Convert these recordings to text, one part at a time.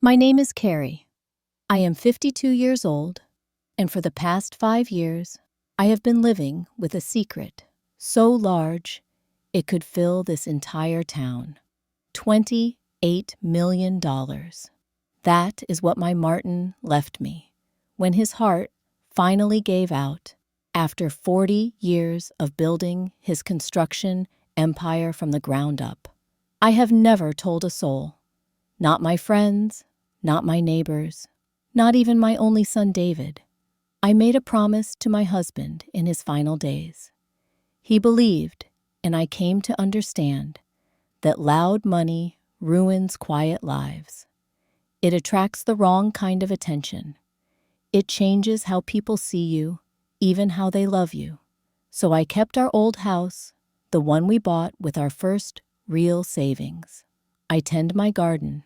My name is Carrie. I am 52 years old, and for the past 5 years, I have been living with a secret so large it could fill this entire town. $28 million. That is what my Martin left me when his heart finally gave out after 40 years of building his construction empire from the ground up. I have never told a soul, not my friends, not my neighbors, not even my only son David. I made a promise to my husband in his final days. He believed, and I came to understand, that loud money ruins quiet lives. It attracts the wrong kind of attention. It changes how people see you, even how they love you. So I kept our old house, the one we bought with our first real savings. I tend my garden.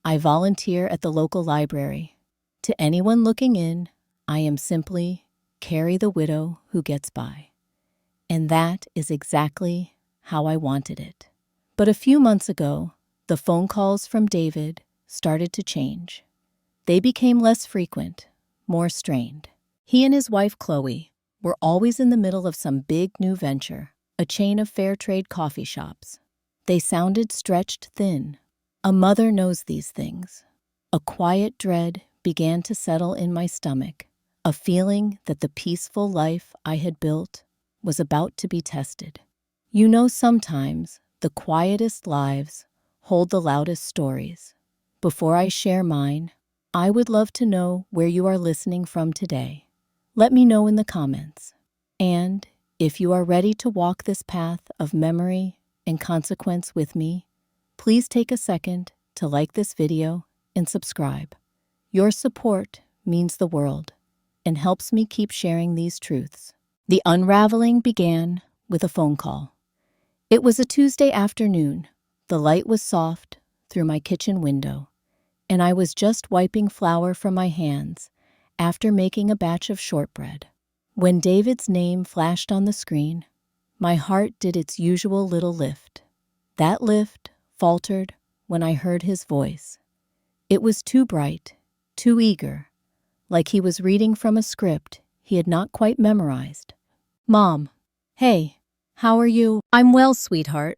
I volunteer at the local library. To anyone looking in, I am simply Carrie the widow who gets by. And that is exactly how I wanted it. But a few months ago, the phone calls from David started to change. They became less frequent, more strained. He and his wife Chloe were always in the middle of some big new venture, a chain of fair trade coffee shops. They sounded stretched thin. A mother knows these things. A quiet dread began to settle in my stomach, a feeling that the peaceful life I had built was about to be tested. You know, sometimes the quietest lives hold the loudest stories. Before I share mine, I would love to know where you are listening from today. Let me know in the comments. And if you are ready to walk this path of memory and consequence with me, please take a second to like this video and subscribe. Your support means the world and helps me keep sharing these truths. The unraveling began with a phone call. It was a Tuesday afternoon. The light was soft through my kitchen window, and I was just wiping flour from my hands after making a batch of shortbread. When David's name flashed on the screen, my heart did its usual little lift. That lift faltered when I heard his voice. It was too bright, too eager, like he was reading from a script he had not quite memorized. "Mom, hey, how are you?" "I'm well, sweetheart.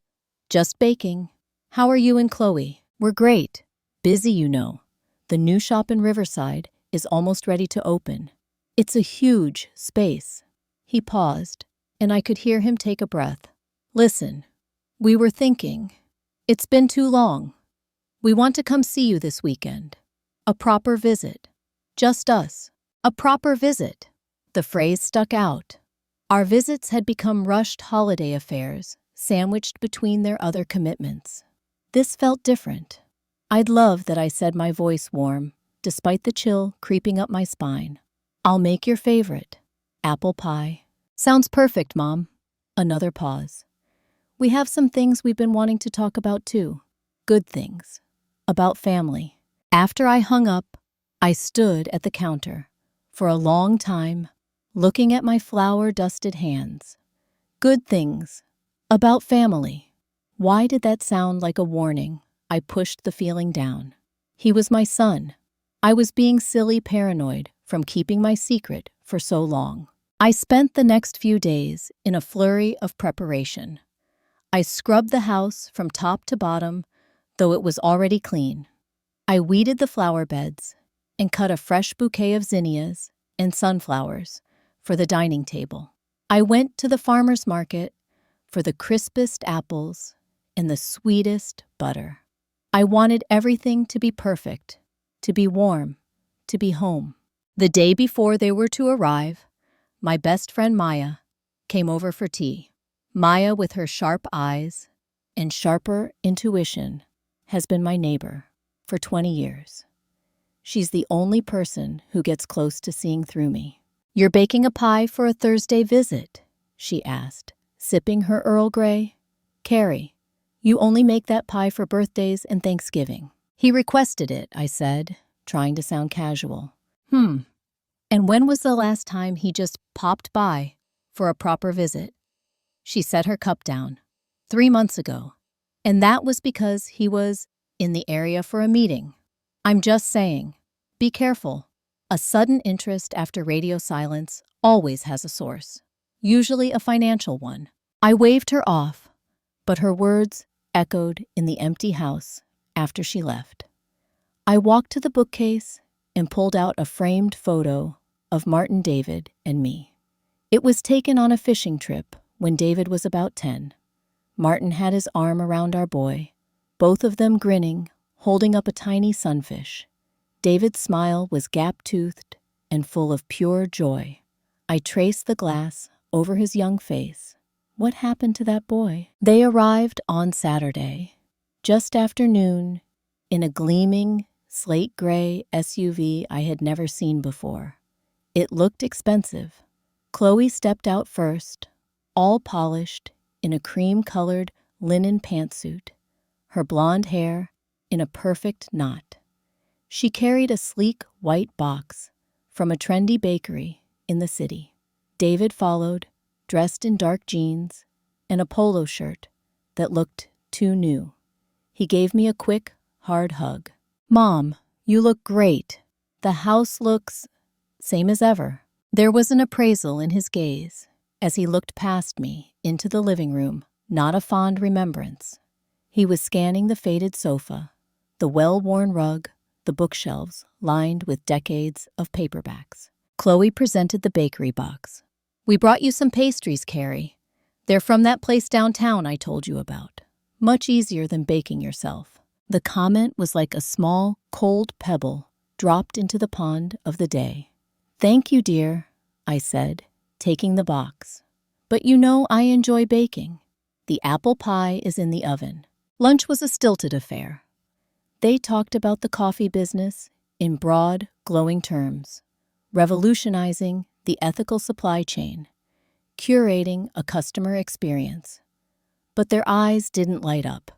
Just baking. How are you and Chloe?" "We're great. Busy, you know. The new shop in Riverside is almost ready to open. It's a huge space." He paused, and I could hear him take a breath. "Listen, we were thinking. It's been too long. We want to come see you this weekend. A proper visit. Just us. A proper visit." The phrase stuck out. Our visits had become rushed holiday affairs, sandwiched between their other commitments. This felt different. I'd love that I said my voice warm, despite the chill creeping up my spine. "I'll make your favorite. Apple pie." "Sounds perfect, Mom." Another pause. "We have some things we've been wanting to talk about too. Good things. About family." After I hung up, I stood at the counter for a long time, looking at my flour-dusted hands. Good things. About family. Why did that sound like a warning? I pushed the feeling down. He was my son. I was being silly paranoid from keeping my secret for so long. I spent the next few days in a flurry of preparation. I scrubbed the house from top to bottom, though it was already clean. I weeded the flower beds and cut a fresh bouquet of zinnias and sunflowers for the dining table. I went to the farmer's market for the crispest apples and the sweetest butter. I wanted everything to be perfect, to be warm, to be home. The day before they were to arrive, my best friend Maya came over for tea. Maya, with her sharp eyes and sharper intuition, has been my neighbor for 20 years. She's the only person who gets close to seeing through me. "You're baking a pie for a Thursday visit?" she asked, sipping her Earl Grey. "Carrie, you only make that pie for birthdays and Thanksgiving." "He requested it," I said, trying to sound casual. And when was the last time he just popped by for a proper visit?" She set her cup down. 3 months ago. And that was because he was in the area for a meeting. I'm just saying. Be careful. A sudden interest after radio silence always has a source, usually a financial one. I waved her off, but her words echoed in the empty house after she left. I walked to the bookcase and pulled out a framed photo of Martin, David, and me. It was taken on a fishing trip when David was about 10. Martin had his arm around our boy, both of them grinning, holding up a tiny sunfish. David's smile was gap-toothed and full of pure joy. I traced the glass over his young face. What happened to that boy? They arrived on Saturday, just after noon, in a gleaming, slate-gray SUV I had never seen before. It looked expensive. Chloe stepped out first, all polished, in a cream-colored linen pantsuit, her blonde hair in a perfect knot. She carried a sleek white box from a trendy bakery in the city. David followed, dressed in dark jeans and a polo shirt that looked too new. He gave me a quick, hard hug. "Mom, you look great. The house looks same as ever." There was an appraisal in his gaze as he looked past me into the living room, not a fond remembrance. He was scanning the faded sofa, the well-worn rug, the bookshelves lined with decades of paperbacks. Chloe presented the bakery box. "We brought you some pastries, Carrie. They're from that place downtown I told you about. Much easier than baking yourself." The comment was like a small, cold pebble dropped into the pond of the day. "Thank you, dear," I said, taking the box. "But you know I enjoy baking. The apple pie is in the oven." Lunch was a stilted affair. They talked about the coffee business in broad, glowing terms, revolutionizing the ethical supply chain, curating a customer experience. But their eyes didn't light up.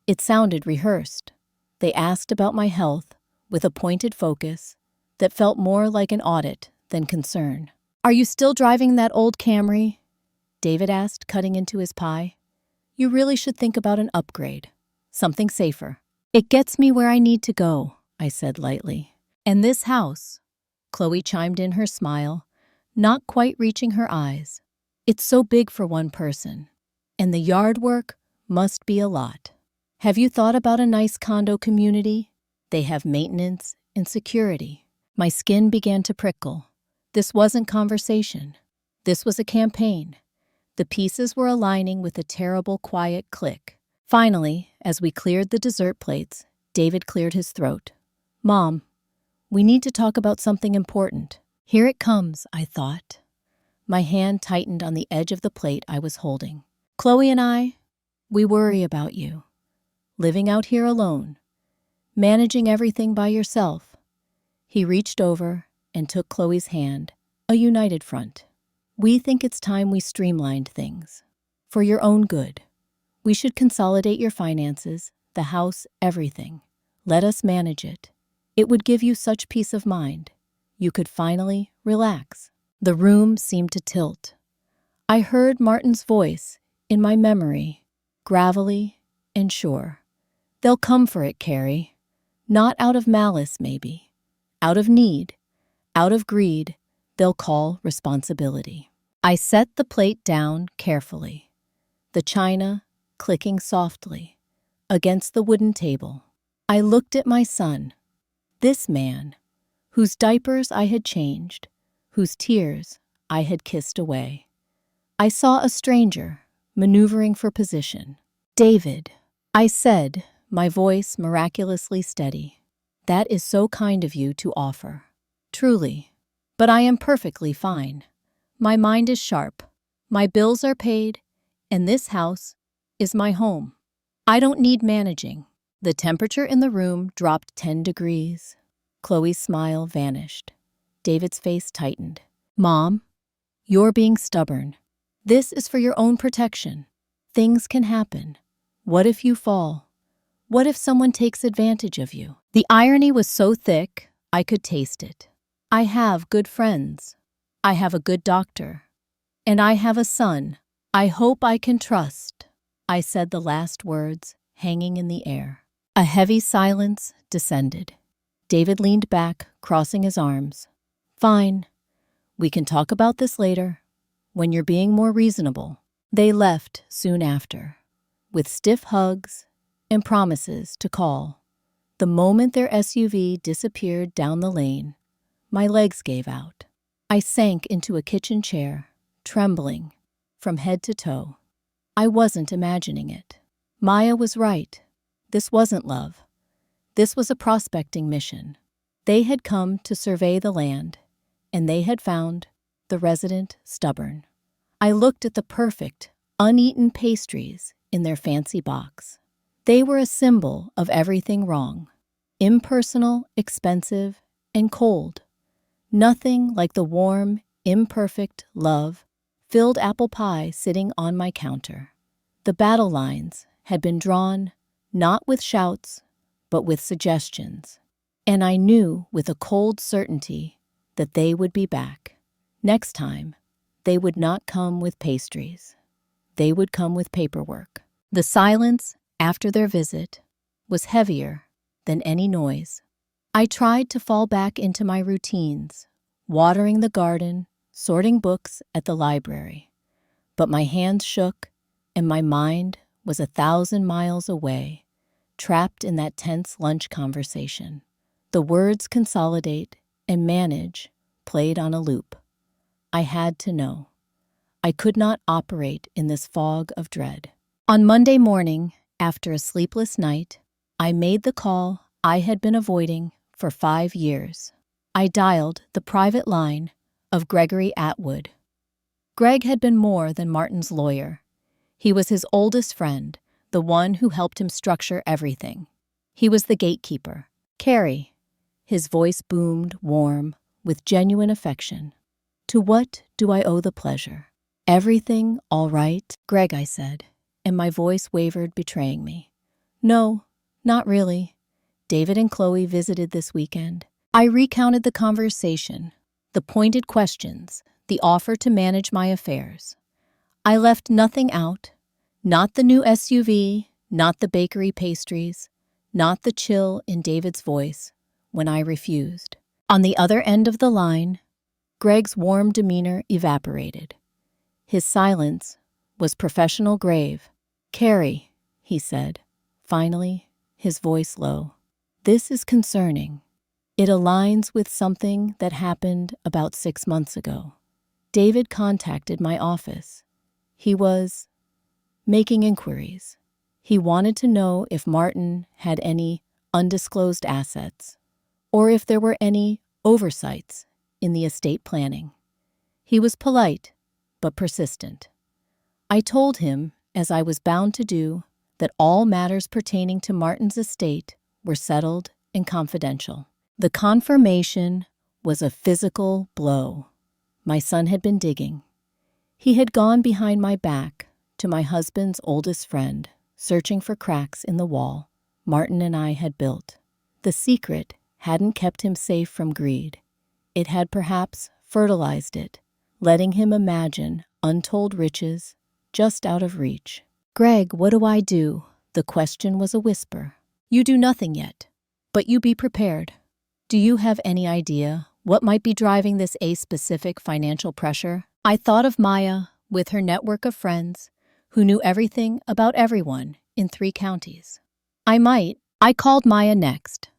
It sounded rehearsed. They asked about my health with a pointed focus that felt more like an audit than concern. "Are you still driving that old Camry?" David asked, cutting into his pie. "You really should think about an upgrade. Something safer." "It gets me where I need to go," I said lightly. "And this house," Chloe chimed in, her smile not quite reaching her eyes. "It's so big for one person. And the yard work must be a lot. Have you thought about a nice condo community? They have maintenance and security." My skin began to prickle. This wasn't conversation. This was a campaign. The pieces were aligning with a terrible, quiet click. Finally, as we cleared the dessert plates, David cleared his throat. "Mom, we need to talk about something important." "Here it comes," I thought. My hand tightened on the edge of the plate I was holding. "Chloe and I, we worry about you. Living out here alone. Managing everything by yourself." He reached over and took Chloe's hand, a united front. "We think it's time we streamlined things. For your own good. We should consolidate your finances, the house, everything. Let us manage it. It would give you such peace of mind. You could finally relax." The room seemed to tilt. I heard Martin's voice in my memory, gravelly and sure. "They'll come for it, Carrie. Not out of malice, maybe. Out of need. Out of greed, they'll call responsibility." I set the plate down carefully, the china clicking softly against the wooden table. I looked at my son, this man, whose diapers I had changed, whose tears I had kissed away. I saw a stranger maneuvering for position. "David," I said, my voice miraculously steady, "that is so kind of you to offer. Truly. But I am perfectly fine. My mind is sharp. My bills are paid, and this house is my home. I don't need managing." The temperature in the room dropped 10 degrees. Chloe's smile vanished. David's face tightened. "Mom, you're being stubborn. This is for your own protection. Things can happen. What if you fall? What if someone takes advantage of you?" The irony was so thick, I could taste it. I have good friends. I have a good doctor. And I have a son I hope I can trust. I said the last words, hanging in the air. A heavy silence descended. David leaned back, crossing his arms. Fine. We can talk about this later, when you're being more reasonable. They left soon after, with stiff hugs and promises to call. The moment their SUV disappeared down the lane, my legs gave out. I sank into a kitchen chair, trembling from head to toe. I wasn't imagining it. Maya was right. This wasn't love. This was a prospecting mission. They had come to survey the land, and they had found the resident stubborn. I looked at the perfect, uneaten pastries in their fancy box. They were a symbol of everything wrong. Impersonal, expensive, and cold. Nothing like the warm, imperfect love-filled apple pie sitting on my counter. The battle lines had been drawn, not with shouts, but with suggestions. And I knew with a cold certainty that they would be back. Next time, they would not come with pastries. They would come with paperwork. The silence after their visit was heavier than any noise. I tried to fall back into my routines, watering the garden, sorting books at the library. But my hands shook, and my mind was 1,000 miles away, trapped in that tense lunch conversation. The words consolidate and manage played on a loop. I had to know. I could not operate in this fog of dread. On Monday morning, after a sleepless night, I made the call I had been avoiding for 5 years. I dialed the private line of Gregory Atwood. Greg had been more than Martin's lawyer. He was his oldest friend, the one who helped him structure everything. He was the gatekeeper. Carrie. His voice boomed, warm, with genuine affection. To what do I owe the pleasure? Everything all right, Greg, I said, and my voice wavered, betraying me. No, not really. David and Chloe visited this weekend. I recounted the conversation, the pointed questions, the offer to manage my affairs. I left nothing out, not the new SUV, not the bakery pastries, not the chill in David's voice when I refused. On the other end of the line, Greg's warm demeanor evaporated. His silence was professional grave. Carrie, he said, finally, his voice low. This is concerning. It aligns with something that happened about 6 months ago. David contacted my office. He was making inquiries. He wanted to know if Martin had any undisclosed assets, or if there were any oversights in the estate planning. He was polite, but persistent. I told him, as I was bound to do, that all matters pertaining to Martin's estate were settled and confidential. The confirmation was a physical blow. My son had been digging. He had gone behind my back to my husband's oldest friend, searching for cracks in the wall Martin and I had built. The secret hadn't kept him safe from greed. It had perhaps fertilized it, letting him imagine untold riches just out of reach. Greg, what do I do? The question was a whisper. You do nothing yet, but you be prepared. Do you have any idea what might be driving this specific financial pressure? I thought of Maya with her network of friends who knew everything about everyone in 3 counties. I called Maya next.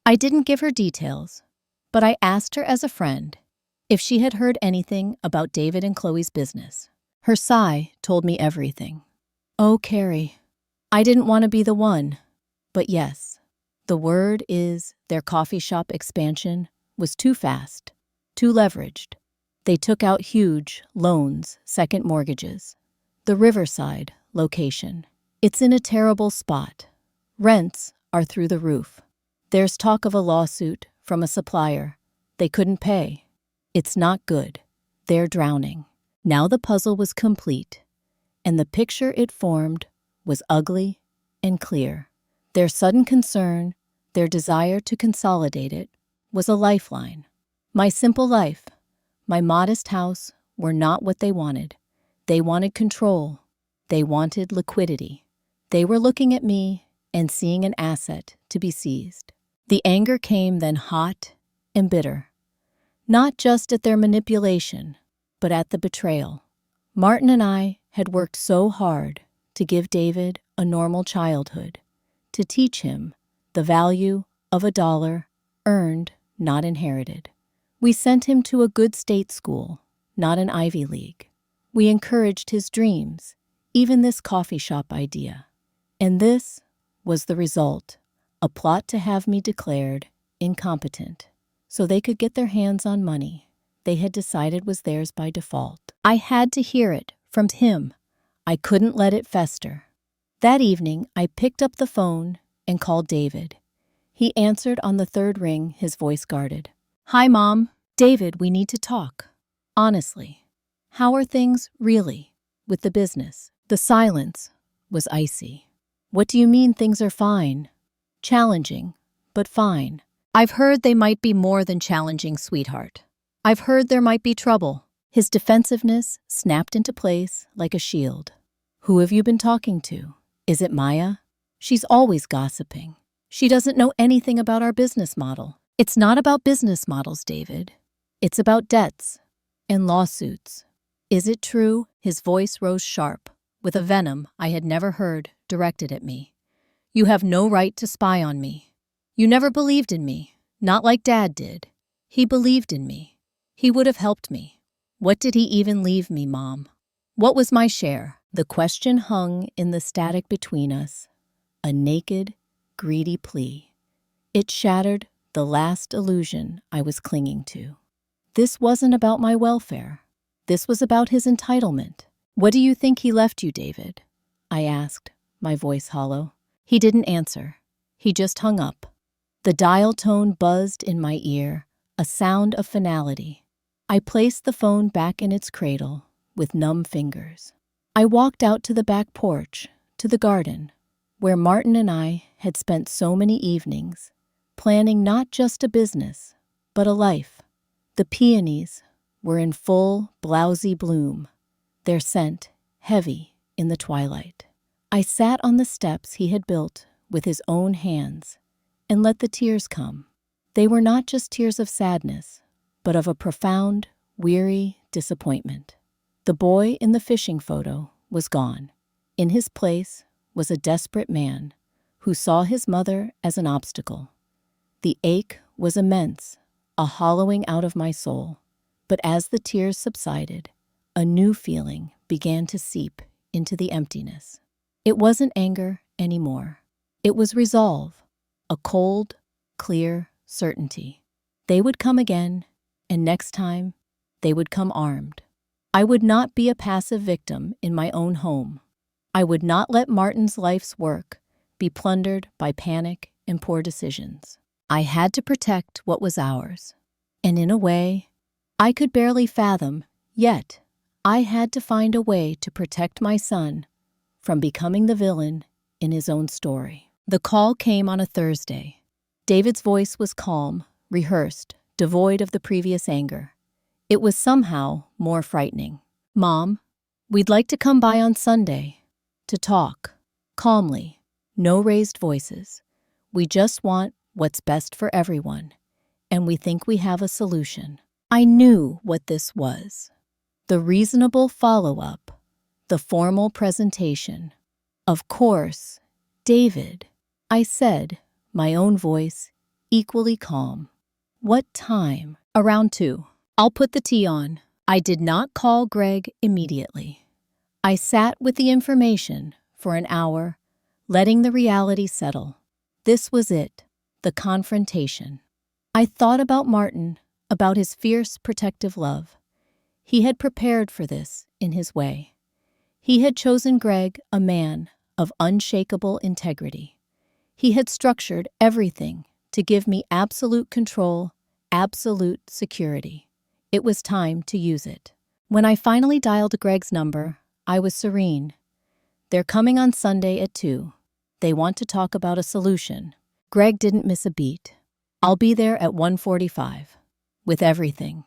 I didn't give her details, but I asked her as a friend if she had heard anything about David and Chloe's business. Her sigh told me everything. Oh, Carrie, I didn't want to be the one, but yes, the word is their coffee shop expansion was too fast, too leveraged. They took out huge loans, second mortgages. The Riverside location. It's in a terrible spot. Rents are through the roof. There's talk of a lawsuit from a supplier. They couldn't pay. It's not good. They're drowning. Now the puzzle was complete, and the picture it formed was ugly and clear. Their sudden concern, their desire to consolidate it, was a lifeline. My simple life, my modest house were not what they wanted. They wanted control. They wanted liquidity. They were looking at me and seeing an asset to be seized. The anger came then hot and bitter, not just at their manipulation, but at the betrayal. Martin and I had worked so hard to give David a normal childhood, to teach him the value of a dollar earned, not inherited. We sent him to a good state school, not an Ivy League. We encouraged his dreams, even this coffee shop idea. And this was the result, a plot to have me declared incompetent, so they could get their hands on money they had decided was theirs by default. I had to hear it from him. I couldn't let it fester. That evening, I picked up the phone and called David. He answered on the third ring, his voice guarded. "Hi, Mom. David, we need to talk. Honestly. How are things, really, with the business?" The silence was icy. "What do you mean things are fine?" "Challenging, but fine." "I've heard they might be more than challenging, sweetheart. I've heard there might be trouble." His defensiveness snapped into place like a shield. "Who have you been talking to? Is it Maya? She's always gossiping. She doesn't know anything about our business model." "It's not about business models, David. It's about debts and lawsuits." "Is it true?" His voice rose sharp, with a venom I had never heard directed at me. "You have no right to spy on me. You never believed in me, not like Dad did. He believed in me. He would have helped me. What did he even leave me, Mom? What was my share?" The question hung in the static between us, a naked, greedy plea. It shattered the last illusion I was clinging to. This wasn't about my welfare. This was about his entitlement. "What do you think he left you, David?" I asked, my voice hollow. He didn't answer. He just hung up. The dial tone buzzed in my ear, a sound of finality. I placed the phone back in its cradle with numb fingers. I walked out to the back porch, to the garden, where Martin and I had spent so many evenings, planning not just a business, but a life. The peonies were in full, blousy bloom, their scent heavy in the twilight. I sat on the steps he had built with his own hands and let the tears come. They were not just tears of sadness, but of a profound, weary disappointment. The boy in the fishing photo was gone. In his place was a desperate man who saw his mother as an obstacle. The ache was immense, a hollowing out of my soul. But as the tears subsided, a new feeling began to seep into the emptiness. It wasn't anger anymore. It was resolve, a cold, clear certainty. They would come again, and next time, they would come armed. I would not be a passive victim in my own home. I would not let Martin's life's work be plundered by panic and poor decisions. I had to protect what was ours. And in a way I could barely fathom, yet I had to find a way to protect my son from becoming the villain in his own story. The call came on a Thursday. David's voice was calm, rehearsed, devoid of the previous anger. It was somehow more frightening. "Mom, we'd like to come by on Sunday to talk, calmly, no raised voices. We just want what's best for everyone, and we think we have a solution." I knew what this was. The reasonable follow-up, the formal presentation. "Of course, David," I said, my own voice equally calm. "What time?" "Around 2. I'll put the tea on." I did not call Greg immediately. I sat with the information for an hour, letting the reality settle. This was it, the confrontation. I thought about Martin, about his fierce, protective love. He had prepared for this in his way. He had chosen Greg, a man of unshakable integrity. He had structured everything to give me absolute control, absolute security. It was time to use it. When I finally dialed Greg's number, I was serene. "They're coming on Sunday at 2. They want to talk about a solution." Greg didn't miss a beat. "I'll be there at 1:45. With everything."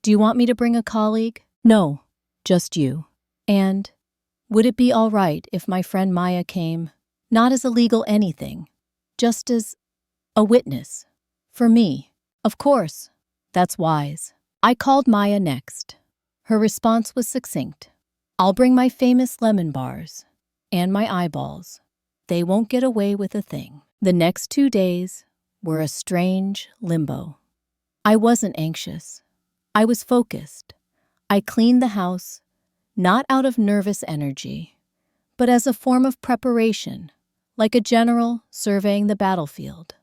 "Do you want me to bring a colleague?" "No, just you." "And would it be all right if my friend Maya came, not as a legal anything, just as A witness. For me. Of course. That's wise. I called Maya next. Her response was succinct. I'll bring my famous lemon bars. And my eyeballs. They won't get away with a thing. The next 2 days were a strange limbo. I wasn't anxious. I was focused. I cleaned the house, not out of nervous energy, but as a form of preparation, like a general surveying the battlefield.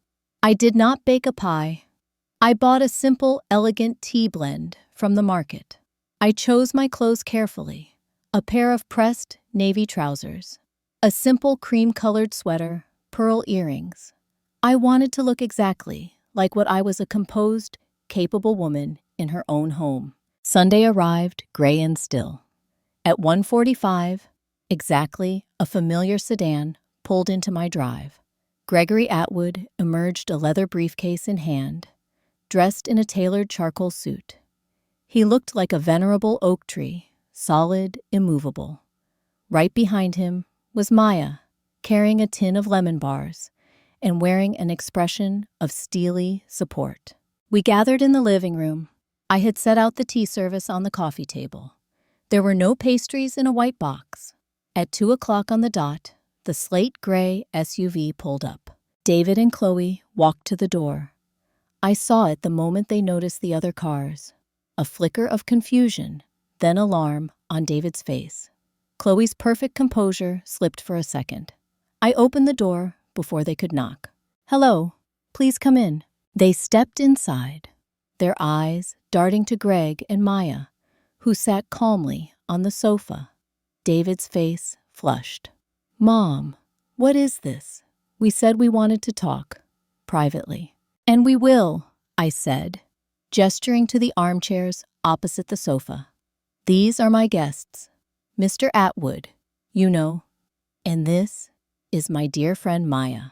I did not bake a pie. I bought a simple, elegant tea blend from the market. I chose my clothes carefully, a pair of pressed navy trousers, a simple cream-colored sweater, pearl earrings. I wanted to look exactly like what I was, a composed, capable woman in her own home. Sunday arrived, gray and still. At 1:45, exactly, a familiar sedan pulled into my drive. Gregory Atwood emerged, a leather briefcase in hand, dressed in a tailored charcoal suit. He looked like a venerable oak tree, solid, immovable. Right behind him was Maya, carrying a tin of lemon bars and wearing an expression of steely support. We gathered in the living room. I had set out the tea service on the coffee table. There were no pastries in a white box. At 2 o'clock on the dot, the slate-gray SUV pulled up. David and Chloe walked to the door. I saw it the moment they noticed the other cars. A flicker of confusion, then alarm on David's face. Chloe's perfect composure slipped for a second. I opened the door before they could knock. Hello, please come in. They stepped inside, their eyes darting to Greg and Maya, who sat calmly on the sofa. David's face flushed. Mom, what is this? We said we wanted to talk, privately. And we will, I said, gesturing to the armchairs opposite the sofa. These are my guests, Mr. Atwood, you know, and this is my dear friend Maya.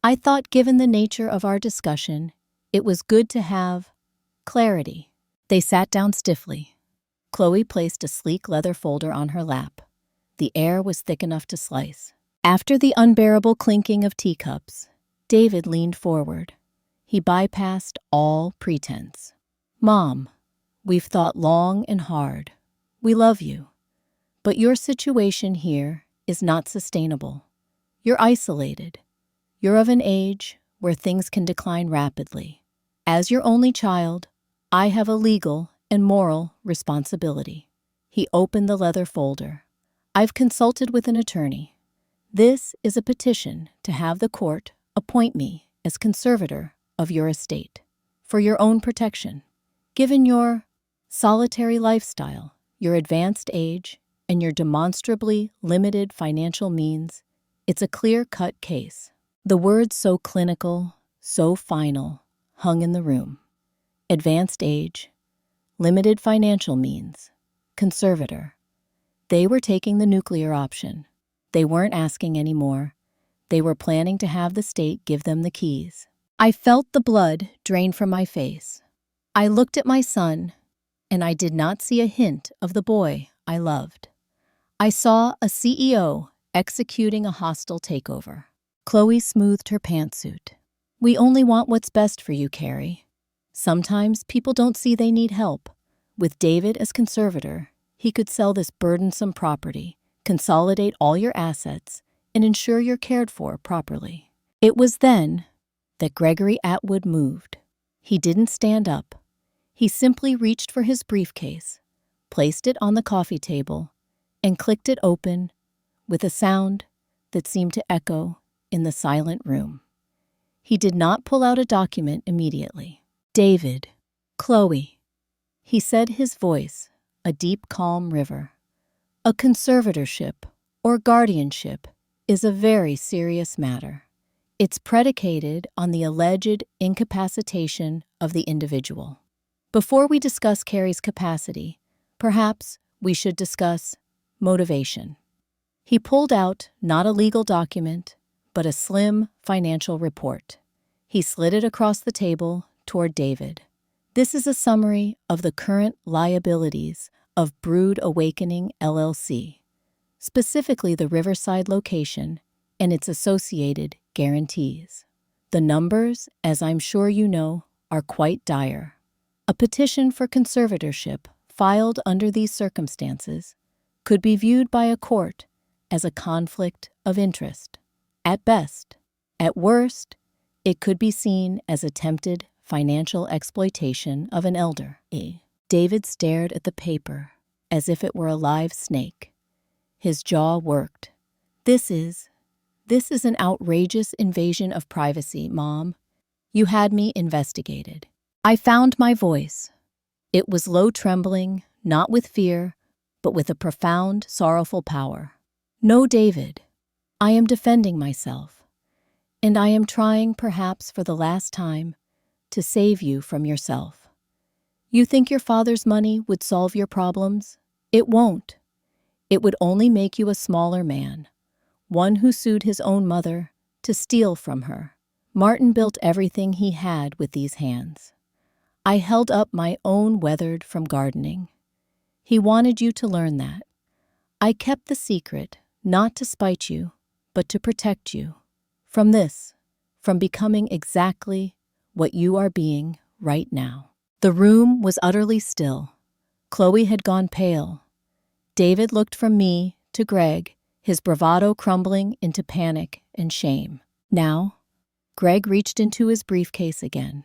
I thought, given the nature of our discussion, it was good to have clarity. They sat down stiffly. Chloe placed a sleek leather folder on her lap. The air was thick enough to slice. After the unbearable clinking of teacups, David leaned forward. He bypassed all pretense. Mom, we've thought long and hard. We love you. But your situation here is not sustainable. You're isolated. You're of an age where things can decline rapidly. As your only child, I have a legal and moral responsibility. He opened the leather folder. I've consulted with an attorney. This is a petition to have the court appoint me as conservator of your estate for your own protection. Given your solitary lifestyle, your advanced age, and your demonstrably limited financial means, it's a clear-cut case. The words, so clinical, so final, hung in the room. Advanced age, limited financial means, conservator. They were taking the nuclear option. They weren't asking any more. They were planning to have the state give them the keys. I felt the blood drain from my face. I looked at my son, and I did not see a hint of the boy I loved. I saw a CEO executing a hostile takeover. Chloe smoothed her pantsuit. We only want what's best for you, Carrie. Sometimes people don't see they need help. With David as conservator, he could sell this burdensome property, consolidate all your assets, and ensure you're cared for properly. It was then that Gregory Atwood moved. He didn't stand up. He simply reached for his briefcase, placed it on the coffee table, and clicked it open with a sound that seemed to echo in the silent room. He did not pull out a document immediately. David, Chloe, he said, his voice a deep, calm river. A conservatorship or guardianship is a very serious matter. It's predicated on the alleged incapacitation of the individual. Before we discuss Carrie's capacity, perhaps we should discuss motivation. He pulled out not a legal document, but a slim financial report. He slid it across the table toward David. This is a summary of the current liabilities of Brood Awakening LLC, specifically the Riverside location and its associated guarantees. The numbers, as I'm sure you know, are quite dire. A petition for conservatorship filed under these circumstances could be viewed by a court as a conflict of interest. At best. At worst, it could be seen as attempted financial exploitation of an elder. David stared at the paper as if it were a live snake. His jaw worked. This is an outrageous invasion of privacy, Mom. You had me investigated. I found my voice. It was low trembling, not with fear, but with a profound, sorrowful power. No, David, I am defending myself, and I am trying, perhaps for the last time, to save you from yourself. You think your father's money would solve your problems? It won't. It would only make you a smaller man, one who sued his own mother to steal from her. Martin built everything he had with these hands. I held up my own weathered from gardening. He wanted you to learn that. I kept the secret, not to spite you, but to protect you. From this, from becoming exactly what you are being right now. The room was utterly still. Chloe had gone pale. David looked from me to Greg, his bravado crumbling into panic and shame. Now, Greg reached into his briefcase again.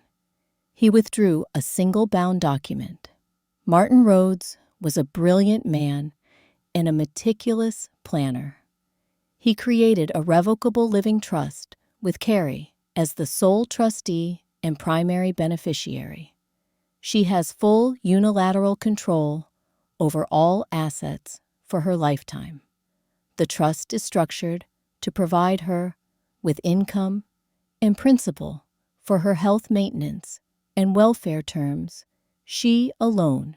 He withdrew a single bound document. Martin Rhodes was a brilliant man and a meticulous planner. He created a revocable living trust with Carrie as the sole trustee and primary beneficiary. She has full unilateral control over all assets for her lifetime. The trust is structured to provide her with income and principal for her health maintenance and welfare terms she alone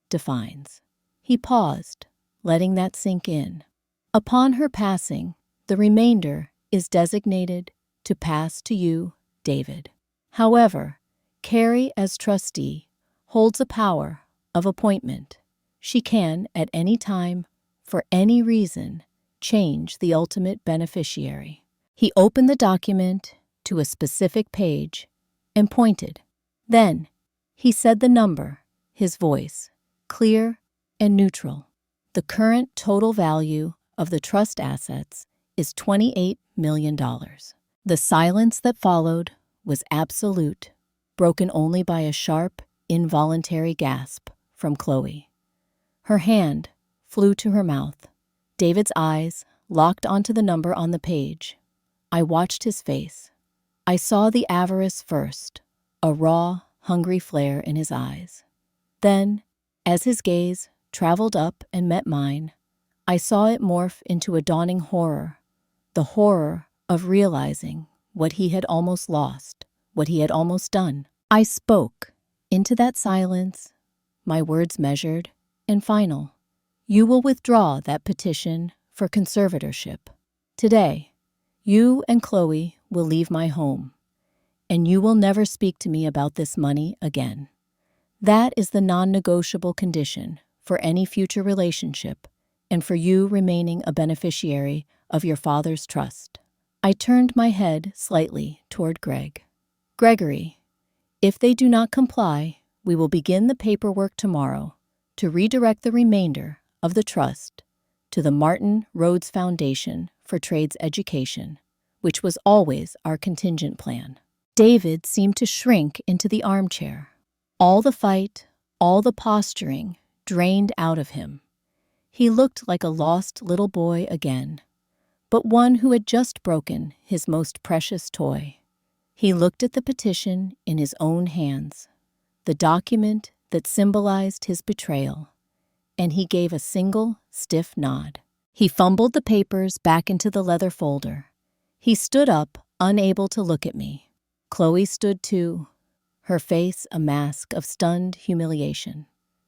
defines. He paused, letting that sink in. Upon her passing, the remainder is designated to pass to you, David. However, Carrie, as trustee, holds a power of appointment. She can, at any time, for any reason, change the ultimate beneficiary. He opened the document to a specific page and pointed. Then, he said the number, his voice, clear and neutral. The current total value of the trust assets is $28 million. The silence that followed was absolute, broken only by a sharp, involuntary gasp from Chloe. Her hand flew to her mouth. David's eyes locked onto the number on the page. I watched his face. I saw the avarice first, a raw, hungry flare in his eyes. Then, as his gaze traveled up and met mine, I saw it morph into a dawning horror, the horror of realizing what he had almost lost, what he had almost done. I spoke into that silence, my words measured and final. You will withdraw that petition for conservatorship. Today, you and Chloe will leave my home, and you will never speak to me about this money again. That is the non-negotiable condition for any future relationship and for you remaining a beneficiary of your father's trust. I turned my head slightly toward Greg. Gregory, if they do not comply, we will begin the paperwork tomorrow to redirect the remainder of the trust to the Martin Rhodes Foundation for Trades Education, which was always our contingent plan. David seemed to shrink into the armchair. All the fight, all the posturing drained out of him. He looked like a lost little boy again, but one who had just broken his most precious toy. He looked at the petition in his own hands, the document that symbolized his betrayal, and he gave a single, stiff nod. He fumbled the papers back into the leather folder. He stood up, unable to look at me. Chloe stood too, her face a mask of stunned humiliation.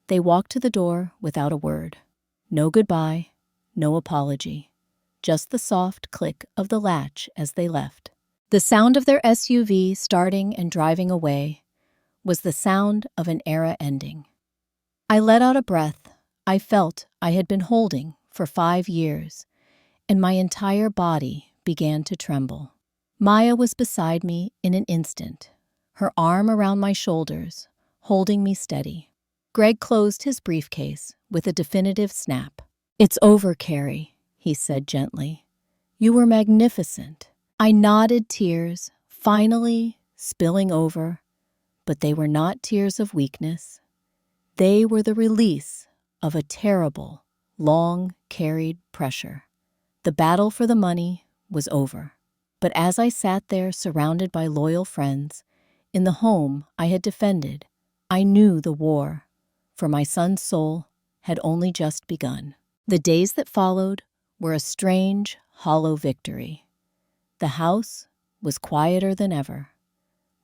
They walked to the door without a word. No goodbye, no apology, just the soft click of the latch as they left. The sound of their SUV starting and driving away was the sound of an era ending. I let out a breath I felt I had been holding for 5 years, and my entire body began to tremble. Maya was beside me in an instant, her arm around my shoulders, holding me steady. Greg closed his briefcase with a definitive snap. "It's over, Carrie," he said gently. "You were magnificent." I nodded, tears finally spilling over, but they were not tears of weakness. They were the release of a terrible, long-carried pressure. The battle for the money was over. But as I sat there surrounded by loyal friends, in the home I had defended, I knew the war, for my son's soul, had only just begun. The days that followed were a strange, hollow victory. The house was quieter than ever.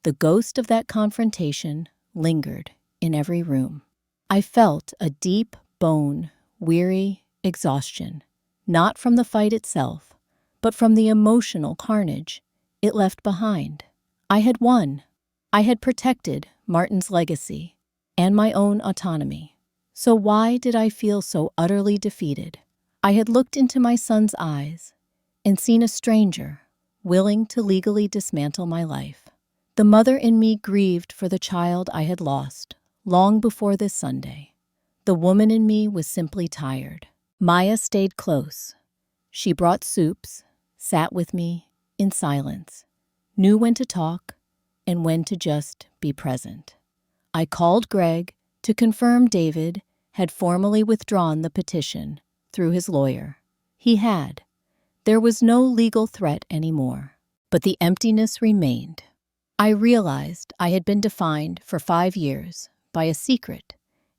The ghost of that confrontation lingered in every room. I felt a deep bone, weary exhaustion, not from the fight itself, but from the emotional carnage it left behind. I had won. I had protected Martin's legacy and my own autonomy. So why did I feel so utterly defeated? I had looked into my son's eyes and seen a stranger willing to legally dismantle my life. The mother in me grieved for the child I had lost long before this Sunday. The woman in me was simply tired. Maya stayed close. She brought soups, sat with me in silence, knew when to talk and when to just be present. I called Greg to confirm David had formally withdrawn the petition through his lawyer. He had. There was no legal threat anymore, but the emptiness remained. I realized I had been defined for 5 years by a secret,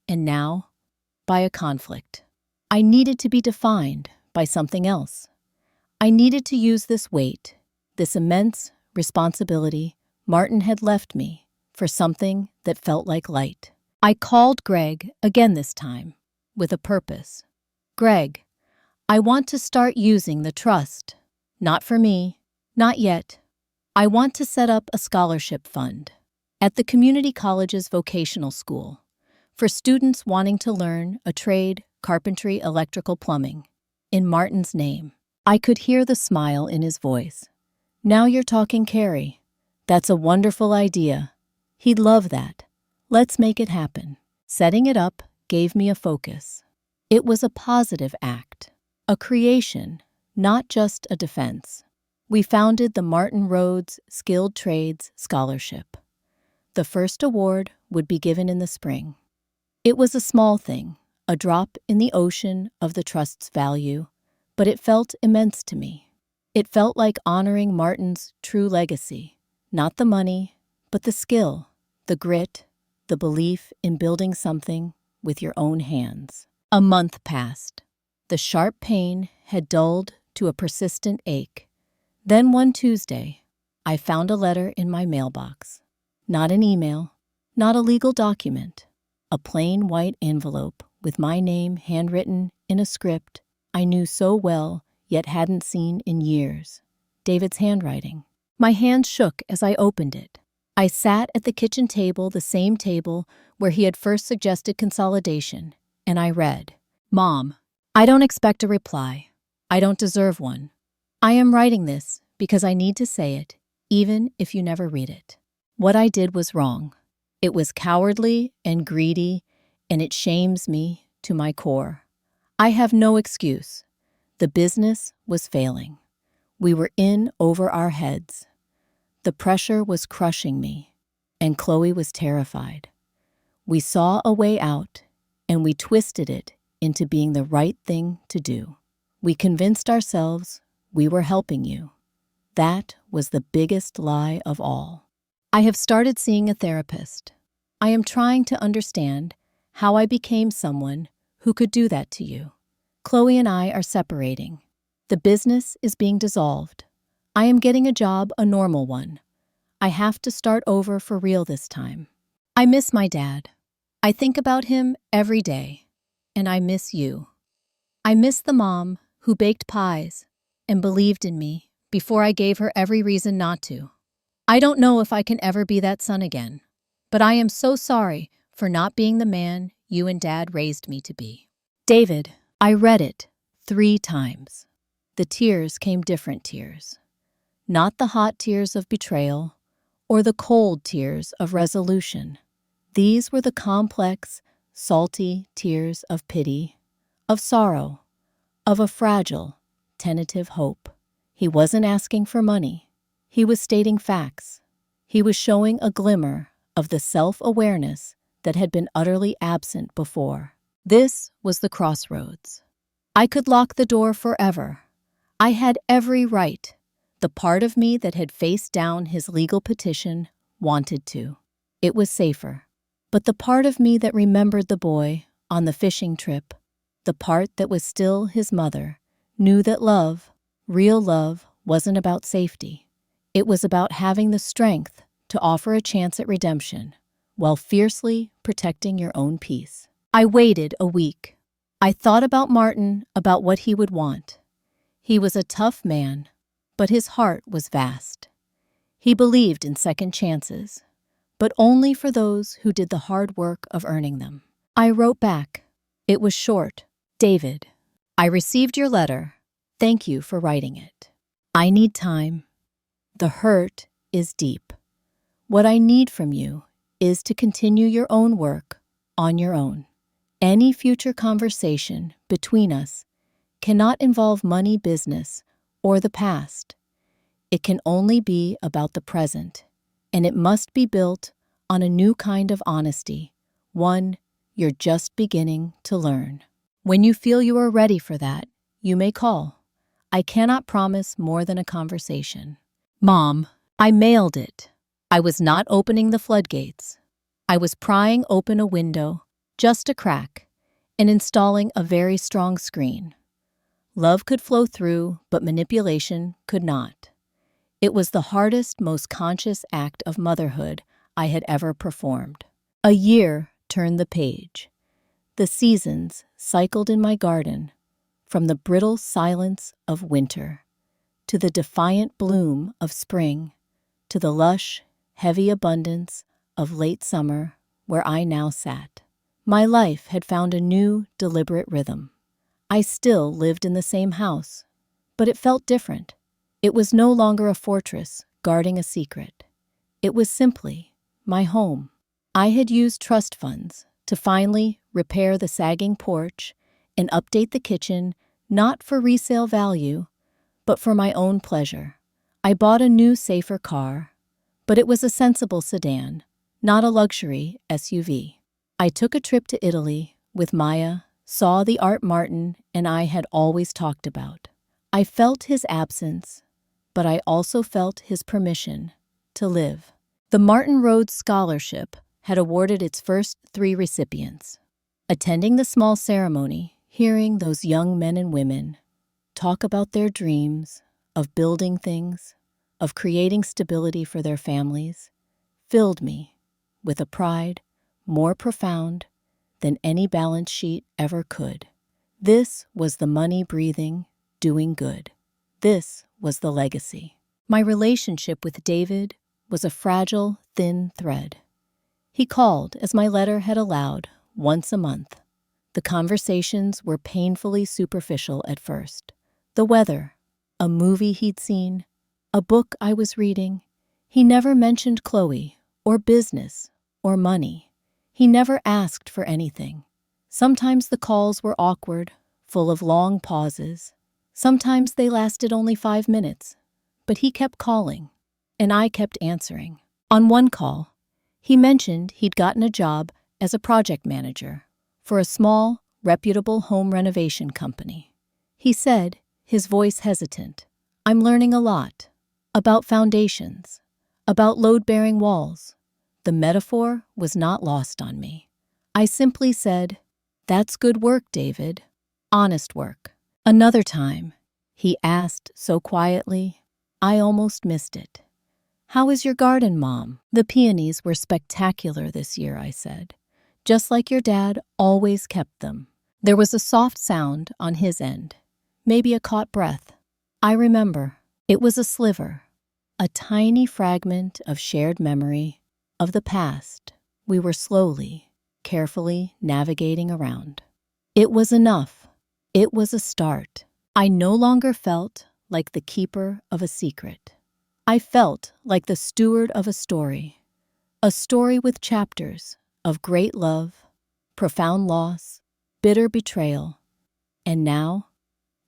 and now by a conflict. I needed to be defined by something else. I needed to use this weight, this immense responsibility Martin had left me, for something that felt like light. I called Greg again this time, with a purpose. "Greg, I want to start using the trust. Not for me, not yet. I want to set up a scholarship fund at the community college's vocational school for students wanting to learn a trade, carpentry, electrical, plumbing, in Martin's name." I could hear the smile in his voice. "Now you're talking, Carrie. That's a wonderful idea. He'd love that. Let's make it happen." Setting it up gave me a focus. It was a positive act, a creation, not just a defense. We founded the Martin Rhodes Skilled Trades Scholarship. The first award would be given in the spring. It was a small thing, a drop in the ocean of the trust's value, but it felt immense to me. It felt like honoring Martin's true legacy, not the money, but the skill, the grit, the belief in building something with your own hands. A month passed. The sharp pain had dulled to a persistent ache. Then one Tuesday, I found a letter in my mailbox. Not an email, not a legal document. A plain white envelope with my name handwritten in a script I knew so well yet hadn't seen in years. David's handwriting. My hand shook as I opened it. I sat at the kitchen table, the same table where he had first suggested consolidation, and I read, "Mom, I don't expect a reply. I don't deserve one. I am writing this because I need to say it, even if you never read it. What I did was wrong. It was cowardly and greedy, and it shames me to my core. I have no excuse. The business was failing. We were in over our heads. The pressure was crushing me, and Chloe was terrified. We saw a way out, and we twisted it into being the right thing to do. We convinced ourselves we were helping you. That was the biggest lie of all. I have started seeing a therapist. I am trying to understand how I became someone who could do that to you. Chloe and I are separating. The business is being dissolved. I am getting a job, a normal one. I have to start over for real this time. I miss my dad. I think about him every day, and I miss you. I miss the mom who baked pies and believed in me before I gave her every reason not to. I don't know if I can ever be that son again, but I am so sorry for not being the man you and Dad raised me to be." David, I read it 3 times. The tears came different tears. not the hot tears of betrayal or the cold tears of resolution. These were the complex, salty tears of pity, of sorrow, of a fragile, tentative hope. He wasn't asking for money. He was stating facts. He was showing a glimmer of the self-awareness that had been utterly absent before. This was the crossroads. I could lock the door forever. I had every right. The part of me that had faced down his legal petition wanted to. It was safer. But the part of me that remembered the boy on the fishing trip, the part that was still his mother, knew that love, real love, wasn't about safety. It was about having the strength to offer a chance at redemption while fiercely protecting your own peace. I waited a week. I thought about Martin, about what he would want. He was a tough man, but his heart was vast. He believed in second chances, but only for those who did the hard work of earning them. I wrote back. It was short. David, I received your letter. Thank you for writing it. I need time. The hurt is deep. What I need from you is to continue your own work on your own. Any future conversation between us cannot involve money, business, or the past. It can only be about the present, and it must be built on a new kind of honesty, one you're just beginning to learn. When you feel you are ready for that, you may call. I cannot promise more than a conversation. Mom, I mailed it. I was not opening the floodgates. I was prying open a window, just a crack, and installing a very strong screen. Love could flow through, but manipulation could not. It was the hardest, most conscious act of motherhood I had ever performed. A year turned the page. The seasons cycled in my garden, from the brittle silence of winter to the defiant bloom of spring, to the lush, heavy abundance of late summer where I now sat. My life had found a new, deliberate rhythm. I still lived in the same house, but it felt different. It was no longer a fortress guarding a secret. It was simply my home. I had used trust funds to finally repair the sagging porch and update the kitchen, not for resale value, but for my own pleasure. I bought a new, safer car, but it was a sensible sedan, not a luxury SUV. I took a trip to Italy with Maya, saw the art Martin and I had always talked about. I felt his absence, but I also felt his permission to live. The Martin Rhodes Scholarship had awarded its first 3 recipients. Attending the small ceremony, hearing those young men and women talk about their dreams of building things, of creating stability for their families, filled me with a pride more profound than any balance sheet ever could. This was the money breathing, doing good. This was the legacy. My relationship with David was a fragile, thin thread. He called, as my letter had allowed, once a month. The conversations were painfully superficial at first. The weather, a movie he'd seen, a book I was reading. He never mentioned Chloe, or business, or money. He never asked for anything. Sometimes the calls were awkward, full of long pauses. Sometimes they lasted only 5 minutes. But he kept calling, and I kept answering. On one call, he mentioned he'd gotten a job as a project manager for a small, reputable home renovation company. He said, his voice hesitant, "I'm learning a lot. About foundations, about load-bearing walls." The metaphor was not lost on me. I simply said, "That's good work, David. Honest work." Another time, he asked so quietly, I almost missed it. "How is your garden, Mom?" "The peonies were spectacular this year," I said. "Just like your dad always kept them." There was a soft sound on his end, maybe a caught breath. I remember. It was a sliver, a tiny fragment of shared memory of the past we were slowly, carefully navigating around. It was enough. It was a start. I no longer felt like the keeper of a secret. I felt like the steward of a story with chapters of great love, profound loss, bitter betrayal, and now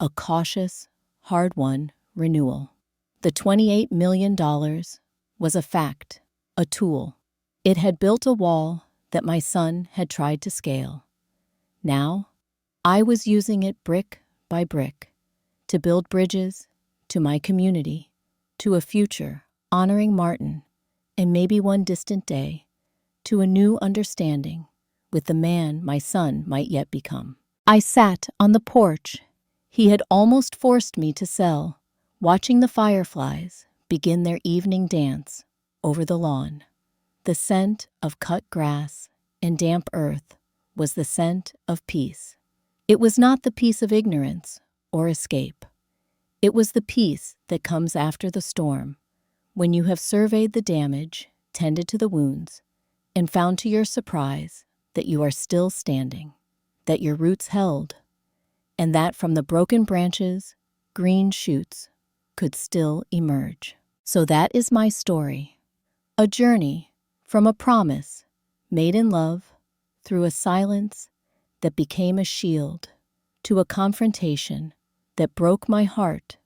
a cautious, hard-won renewal. The $28 million was a fact, a tool. It had built a wall that my son had tried to scale. Now, I was using it brick by brick to build bridges to my community, to a future honoring Martin, and maybe one distant day, to a new understanding with the man my son might yet become. I sat on the porch he had almost forced me to sell, watching the fireflies begin their evening dance over the lawn. The scent of cut grass and damp earth was the scent of peace. It was not the peace of ignorance or escape. It was the peace that comes after the storm, when you have surveyed the damage, tended to the wounds, and found to your surprise that you are still standing, that your roots held, and that from the broken branches, green shoots could still emerge. So that is my story, a journey from a promise made in love through a silence that became a shield, to a confrontation that broke my heart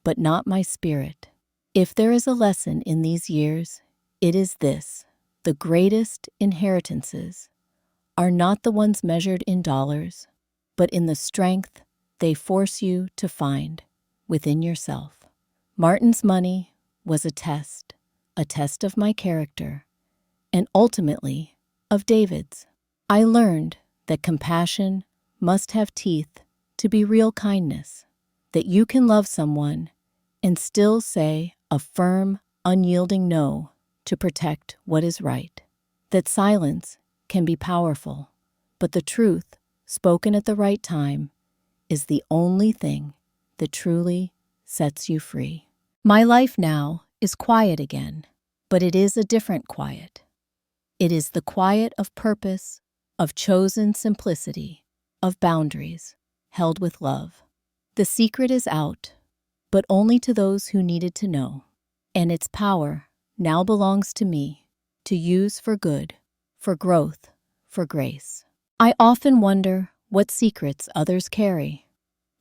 but not my spirit. If there is a lesson in these years, it is this: the greatest inheritances are not the ones measured in dollars, but in the strength they force you to find within yourself. Martin's money was a test of my character, and ultimately of David's. I learned that compassion must have teeth to be real kindness, that you can love someone and still say a firm, unyielding no to protect what is right, that silence can be powerful, but the truth, spoken at the right time, is the only thing that truly sets you free. My life now is quiet again, but it is a different quiet. It is the quiet of purpose, of chosen simplicity, of boundaries held with love. The secret is out, but only to those who needed to know, and its power now belongs to me, to use for good, for growth, for grace. I often wonder what secrets others carry.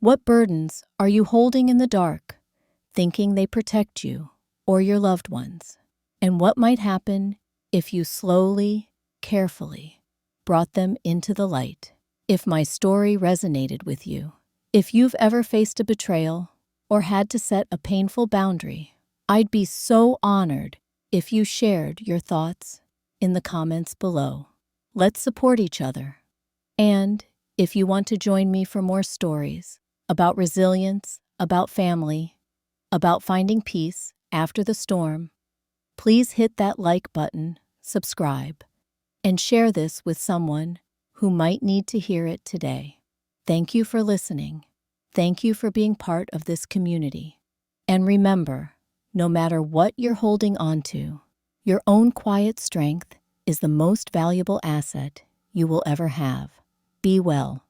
What burdens are you holding in the dark, thinking they protect you or your loved ones? And what might happen if you slowly, carefully brought them into the light? If my story resonated with you, if you've ever faced a betrayal or had to set a painful boundary, I'd be so honored if you shared your thoughts in the comments below. Let's support each other. And if you want to join me for more stories about resilience, about family, about finding peace after the storm, please hit that like button, subscribe, and share this with someone who might need to hear it today. Thank you for listening. Thank you for being part of this community. And remember, no matter what you're holding on to, your own quiet strength is the most valuable asset you will ever have. Be well.